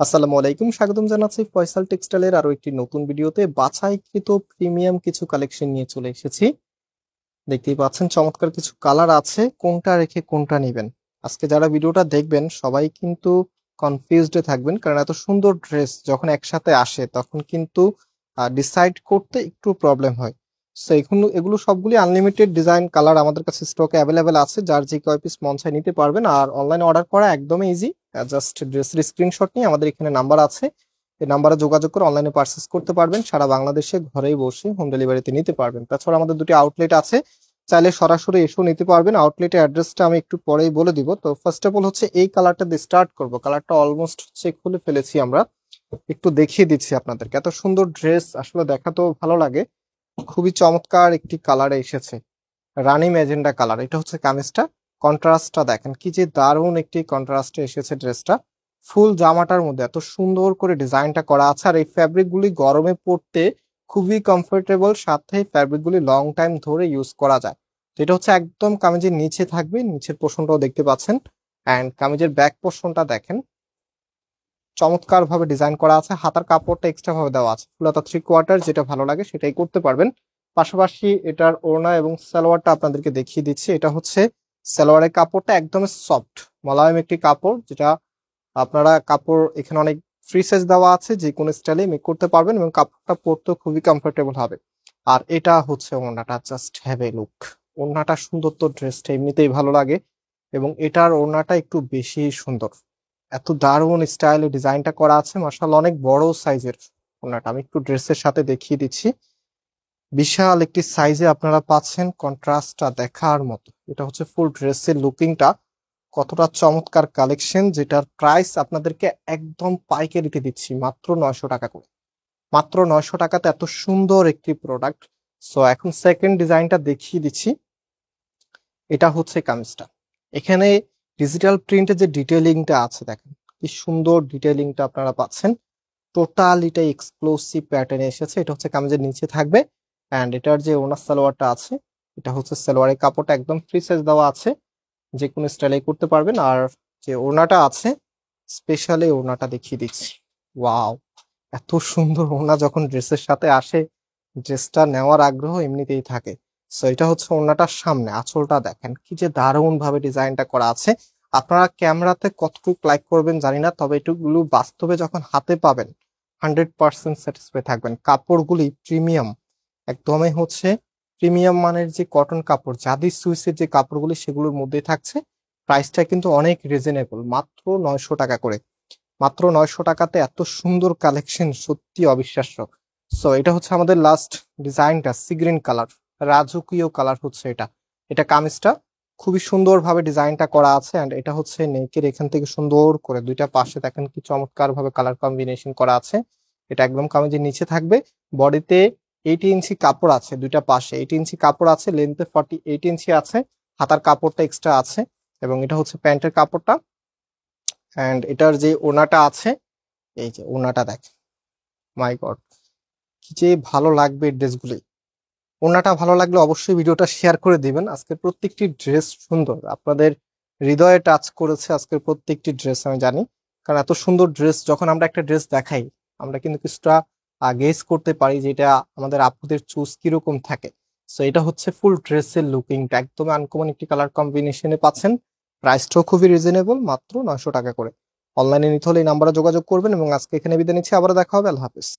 আসসালামু আলাইকুম, স্বাগতম জানাচ্ছি ফয়সাল টেক্সটাইলের আরো একটি নতুন ভিডিওতে। বাছাইকৃত প্রিমিয়াম কিছু কালেকশন নিয়ে চলে এসেছি। দেখতেই পাচ্ছেন চমৎকার কিছু কালার আছে, কোনটা রেখে কোনটা নেবেন। আজকে যারা ভিডিওটা দেখবেন সবাই কিন্তু কনফিউজডে থাকবেন, কারণ এত সুন্দর ড্রেস যখন একসাথে আসে তখন কিন্তু ডিসাইড করতে একটু প্রবলেম হয়। সো এগুলো সবগুলি আনলিমিটেড ডিজাইন কালার আমাদের কাছে স্টকে অ্যাভেলেবেল আছে, যার যে কয় পিস মন চায় নিতে পারবেন। আর অনলাইনে অর্ডার করা একদমই ইজি, জাস্ট ড্রেসের স্ক্রিনশট নিয়ে আমাদের এখানে নাম্বার আছে, এই নাম্বারে যোগাযোগ করে অনলাইনে পারচেস করতে পারবেন। সারা বাংলাদেশে ঘরেই বসে হোম ডেলিভারিতে নিতে পারবেন। তাছাড়া আমাদের দুটি আউটলেট আছে, চাইলে সরাসরি এসেও নিতে পারবেন। আউটলেটের অ্যাড্রেসটা আমি একটু পরেই বলে দিব। তো ফার্স্ট অফ অল হচ্ছে এই কালারটা দিয়ে স্টার্ট করব। কালারটা অলমোস্ট হচ্ছে খুলে ফেলেছি আমরা, একটু দেখিয়ে দিচ্ছি আপনাদেরকে। এত সুন্দর ড্রেস আসলে দেখাতেও ভালো লাগে, খুবই চমৎকার একটি কালারে এসেছে, রানী ম্যাজেন্ডা কালার। এটা হচ্ছে কামিজটা, কন্ট্রাস্টটা দেখেন কি যে দারুণ একটি কন্ট্রাস্টে এসেছে ড্রেসটা। ফুল জামাটার মধ্যে এত সুন্দর করে ডিজাইনটা করা আছে, আর এই ফ্যাব্রিক গুলি গরমে পরতে খুবই কমফোর্টেবল, সাথে ফ্যাব্রিক গুলি লং টাইম ধরে ইউজ করা যায়। তো এটা হচ্ছে একদম কামিজের নিচে থাকবে, নিচের পোর্শনটাও দেখতে পাচ্ছেন, অ্যান্ড কামিজের ব্যাক পোর্শনটা দেখেন চমৎকার ভাবে ডিজাইন করা আছে। হাতার কাপড়টা এক্সট্রা ভাবে দেওয়া আছে, ফুলাতা 3/4, যেটা ভালো লাগে সেটাই করতে পারবেন। পাশাপাশি এটার ওড়না এবং সালোয়ারটা আপনাদেরকে দেখিয়ে দিচ্ছি। এটা হচ্ছে সালোয়ারের কাপড়টা একদম সফট মোলায়েম একটি কাপড়, যেটা আপনারা কাপড় এখানে অনেক ফ্রি সাইজ দেওয়া আছে, যে কোনো স্টাইলে মেক করতে পারবেন এবং কাপড়টা পরতেও খুবই কমফোর্টেবল হবে। আর এটা হচ্ছে ওড়নাটা, জাস্ট হ্যাভ এ লুক। ওড়নাটা সুন্দর, তো ড্রেসটা এমনিতেই ভালো লাগে, এবং এটার ওড়নাটা একটু বেশি সুন্দর। এত দারুণ স্টাইলে ডিজাইনটা করা আছে, মাশাআল্লাহ অনেক বড় সাইজের ওড়নাটা। আমি একটু ড্রেসের সাথে দেখিয়ে দিচ্ছি, বিশাল একটি সাইজে আপনারা পাচ্ছেন, কন্ট্রাস্টটা দেখার মতো। এটা হচ্ছে ফুল ড্রেসের লুকিংটা, কতটা চমৎকার কালেকশন, যেটার প্রাইস আপনাদেরকে একদম পাইকারিতে দিচ্ছি মাত্র 900 টাকা করে। মাত্র 900 টাকাতে এত সুন্দর একটি প্রোডাক্ট। সো এখন সেকেন্ড ডিজাইনটা দেখিয়ে দিচ্ছি। এটা হচ্ছে কামিজটা, এখানে ডিজিটাল প্রিন্টের যে ডিটেইলিংটা আছে দেখেন কি সুন্দর ডিটেইলিংটা আপনারা পাচ্ছেন। টোটাল এটা এক্সক্লুসিভ প্যাটার্নে এসেছে। এটা হচ্ছে কামিজের নিচে থাকবে, অ্যান্ড এটার যে ওনার সালোয়ারটা আছে, এটা হচ্ছে সালোয়ারের কাপড়টা একদম ফ্রি সাইজ দেওয়া আছে, যে কোনো স্টাইলে করতে পারবেন। আর যে ওড়নাটা আছে, স্পেশালি ওড়নাটা দেখিয়ে দিচ্ছি। ওয়াও, এত সুন্দর ওড়না যখন ড্রেসের সাথে আসে, ড্রেসটা নেওয়ার আগ্রহ এমনিতেই থাকে। সো এটা হচ্ছে ওড়নাটার সামনে, আঁচলটা দেখেন কি যে দারুণ ভাবে ডিজাইনটা করা আছে। আপনারা ক্যামেরাতে কতটুকু লাইক করবেন জানি না, তবে এটুকুগুলো বাস্তবে যখন হাতে পাবেন 100% স্যাটিসফাই থাকবেন। কাপড়গুলি প্রিমিয়াম, একদমই হচ্ছে প্রিমিয়াম মানের যে কটন কাপড়, জাদি সুইসের যে কাপড়গুলি সেগুলোর মধ্যে থাকছে। প্রাইসটা কিন্তু অনেক রিজনেবল, মাত্র 900 টাকা করে। মাত্র 900 টাকাতে এত সুন্দর কালেকশন, সত্যি অবিশ্বাস্য। সো এটা হচ্ছে আমাদের লাস্ট ডিজাইনটা, সি গ্রিন কালার, রাজকীয় কালার হচ্ছে এটা। এটা কামিজটা খুবই সুন্দর ভাবে ডিজাইনটা করা আছে, এন্ড এটা হচ্ছে নেকের এখান থেকে সুন্দর করে দুইটা পাশে দেখেন কি চমৎকার ভাবে কালার কম্বিনেশন করা আছে। এটা একদম কামিজের নিচে থাকবে। বডিতে 80 ইঞ্চি কাপড় আছে, দুইটা পাশে 80 ইঞ্চি কাপড় আছে, লেন্থে 48 ইঞ্চি আছে, হাতার কাপড়টা এক্সট্রা আছে, এবং এটা হচ্ছে প্যান্টের কাপড়টা। অ্যান্ড এটার যে ওনাটা আছে, এই যে ওনাটা দেখ, মাই গড, কি যে ভালো লাগবে ড্রেসগুলি। ওনাটা ভালো লাগলে অবশ্যই ভিডিওটা শেয়ার করে দিবেন। আজকের প্রত্যেকটি ড্রেস সুন্দর, আপনাদের হৃদয়ে টাচ করেছে আজকের প্রত্যেকটি ড্রেস, আমি জানি। কারণ এত সুন্দর ড্রেস যখন আমরা একটা ড্রেস দেখাই, আমরা কিন্তু কিছুটা গেস করতে পারি যে এটা আমাদের আপুদের চুজ কিরকম থাকে। সো এটা হচ্ছে ফুল ড্রেসের লুকিংটা, একদম আনকমন একটি কালার কম্বিনেশনে পাচ্ছেন। প্রাইসটাও খুবই রিজনেবল, মাত্র 900 টাকা করে। অনলাইনে নিতে হলে এই নাম্বারে যোগাযোগ করবেন, এবং আজকে এখানে বিদায় নিচ্ছি, আবার দেখা হবে। আল্লাহ হাফেজ।